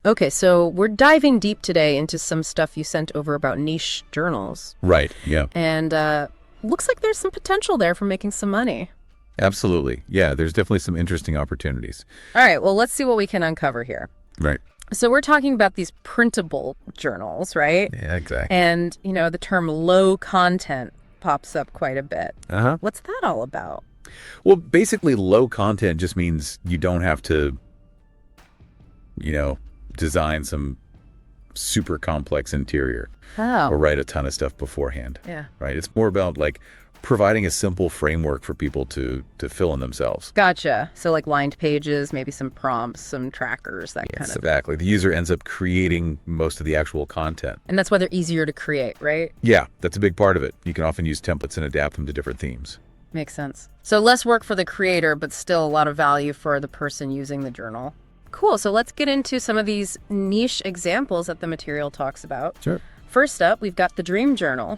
Okay, so we're diving deep today into some stuff you sent over about niche journals. Right. Yeah. And looks like there's some potential there for making some money. Absolutely. Yeah. There's definitely some interesting opportunities. All right, well, let's see what we can uncover here. Right. So we're talking about these printable journals, right? Yeah, exactly. And, the term low content pops up quite a bit. Uh-huh. What's that all about? Well, basically, low content just means you don't have to, design some super complex interior or Oh, write a ton of stuff beforehand. yeah. Right. It's more about providing a simple framework for people to fill in themselves. Gotcha. So like lined pages, maybe some prompts, some trackers, that kind Yes, of. exactly. The user ends up creating most of the actual content. And that's why they're easier to create, right? Yeah, that's a big part of it. You can often use templates and adapt them to different themes. Makes sense. So less work for the creator, but still a lot of value for the person using the journal. Cool. So let's get into some of these niche examples that the material talks about. Sure. First up, we've got the dream journal.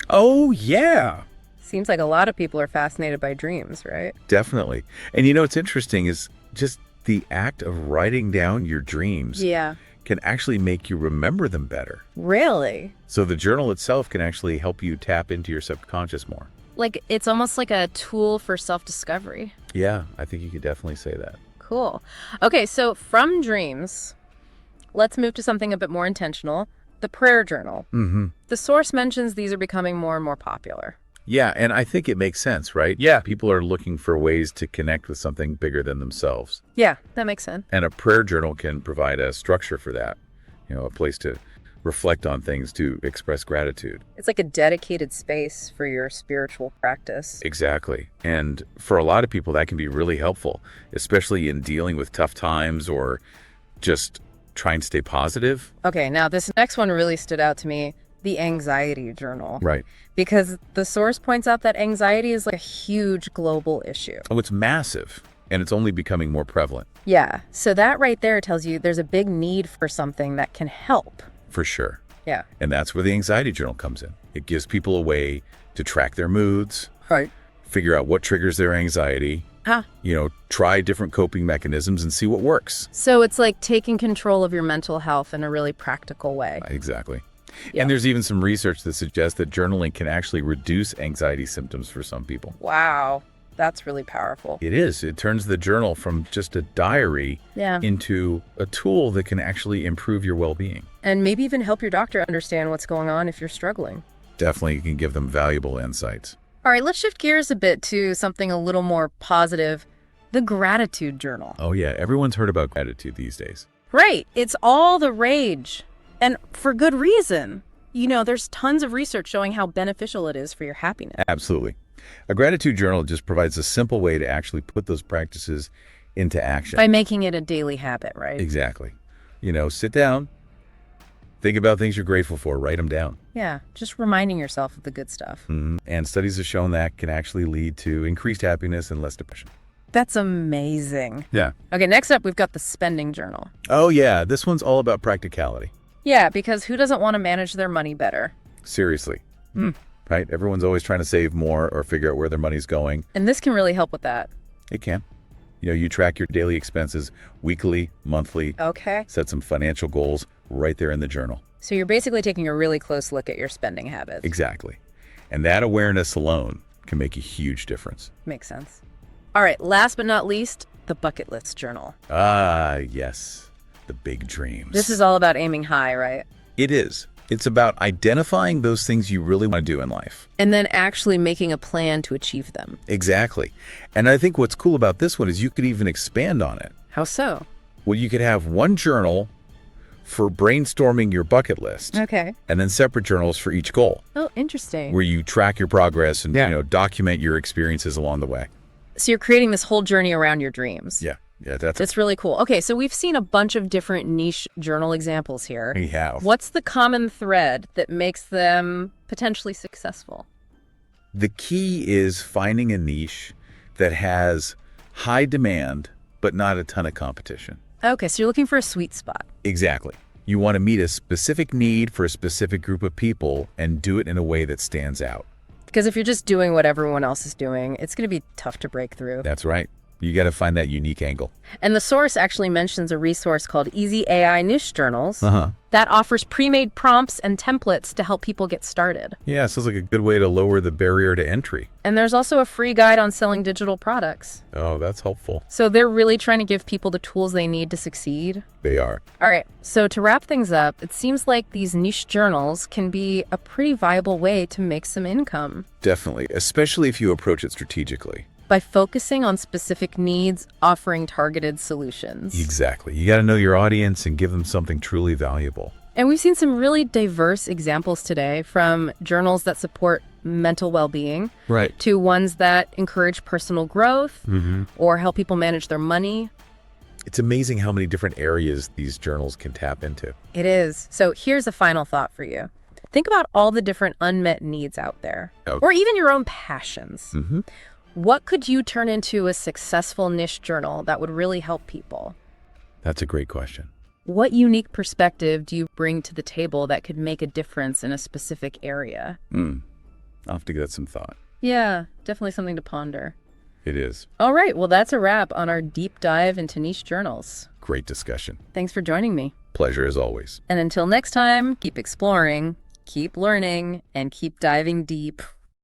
Oh, yeah. Seems like a lot of people are fascinated by dreams, right? Definitely. And what's interesting is just the act of writing down your dreams Yeah. can actually make you remember them better. Really? So the journal itself can actually help you tap into your subconscious more. Like it's almost like a tool for self-discovery. Yeah, I think you could definitely say that. Cool. Okay, so from dreams, let's move to something a bit more intentional, the prayer journal. Mm-hmm. The source mentions these are becoming more and more popular. Yeah, and I think it makes sense, right? Yeah. People are looking for ways to connect with something bigger than themselves. Yeah, that makes sense. And a prayer journal can provide a structure for that, a place to reflect on things, to express gratitude. It's like a dedicated space for your spiritual practice. Exactly. And for a lot of people, that can be really helpful, especially in dealing with tough times or just trying to stay positive. Okay, now this next one really stood out to me, the anxiety journal. Right. Because the source points out that anxiety is like a huge global issue. Oh, it's massive, and it's only becoming more prevalent. Yeah, so that right there tells you there's a big need for something that can help. For sure. Yeah. And that's where the anxiety journal comes in. It gives people a way to track their moods, Right. figure out what triggers their anxiety, Huh. try different coping mechanisms and see what works. So it's like taking control of your mental health in a really practical way. Exactly. Yeah. And there's even some research that suggests that journaling can actually reduce anxiety symptoms for some people. Wow, that's really powerful. It is. It turns the journal from just a diary Yeah. into a tool that can actually improve your well-being. And maybe even help your doctor understand what's going on if you're struggling. Definitely can give them valuable insights. All right, let's shift gears a bit to something a little more positive, the gratitude journal. Oh yeah, everyone's heard about gratitude these days. Right, it's all the rage. And for good reason. There's tons of research showing how beneficial it is for your happiness. Absolutely. A gratitude journal just provides a simple way to actually put those practices into action. By making it a daily habit, right? Exactly. Sit down, think about things you're grateful for, write them down. Yeah, just reminding yourself of the good stuff. And studies have shown that can actually lead to increased happiness and less depression. That's amazing. Yeah. Okay, next up, we've got the spending journal. Oh yeah, this one's all about practicality. Yeah, because who doesn't want to manage their money better? Seriously. Right? Everyone's always trying to save more or figure out where their money's going. And this can really help with that. It can. You track your daily expenses weekly, monthly, Okay. set some financial goals right there in the journal. So you're basically taking a really close look at your spending habits. Exactly. And that awareness alone can make a huge difference. Makes sense. All right, last but not least, the bucket list journal. Ah, yes. The big dreams. This is all about aiming high, right? It is. It's about identifying those things you really want to do in life. And then actually making a plan to achieve them. Exactly. And I think what's cool about this one is you could even expand on it. How so? Well, you could have one journal for brainstorming your bucket list. Okay. And then separate journals for each goal, Oh, interesting. where you track your progress and document your experiences along the way. So you're creating this whole journey around your dreams. Yeah, that's That's really cool. Okay, so we've seen a bunch of different niche journal examples here. we have. What's the common thread that makes them potentially successful? The key is finding a niche that has high demand, but not a ton of competition. Okay, so you're looking for a sweet spot. Exactly. You want to meet a specific need for a specific group of people and do it in a way that stands out. Because if you're just doing what everyone else is doing, it's going to be tough to break through. That's right. You got to find that unique angle. And the source actually mentions a resource called Easy AI Niche Journals Uh-huh. that offers pre-made prompts and templates to help people get started. Yeah, sounds like a good way to lower the barrier to entry. And there's also a free guide on selling digital products. Oh, that's helpful. So they're really trying to give people the tools they need to succeed. They are. All right, so to wrap things up, it seems like these niche journals can be a pretty viable way to make some income. Definitely, especially if you approach it strategically. By focusing on specific needs, offering targeted solutions. Exactly. You got to know your audience and give them something truly valuable. And we've seen some really diverse examples today, from journals that support mental well-being Right. to ones that encourage personal growth Mm-hmm. or help people manage their money. It's amazing how many different areas these journals can tap into. It is. So here's a final thought for you. Think about all the different unmet needs out there, Okay. or even your own passions. Mm-hmm. What could you turn into a successful niche journal that would really help people? That's a great question. What unique perspective do you bring to the table that could make a difference in a specific area? I'll have to give that some thought. Yeah, definitely something to ponder. It is. All right, well, that's a wrap on our deep dive into niche journals. Great discussion. Thanks for joining me. Pleasure as always. And until next time, keep exploring, keep learning, and keep diving deep.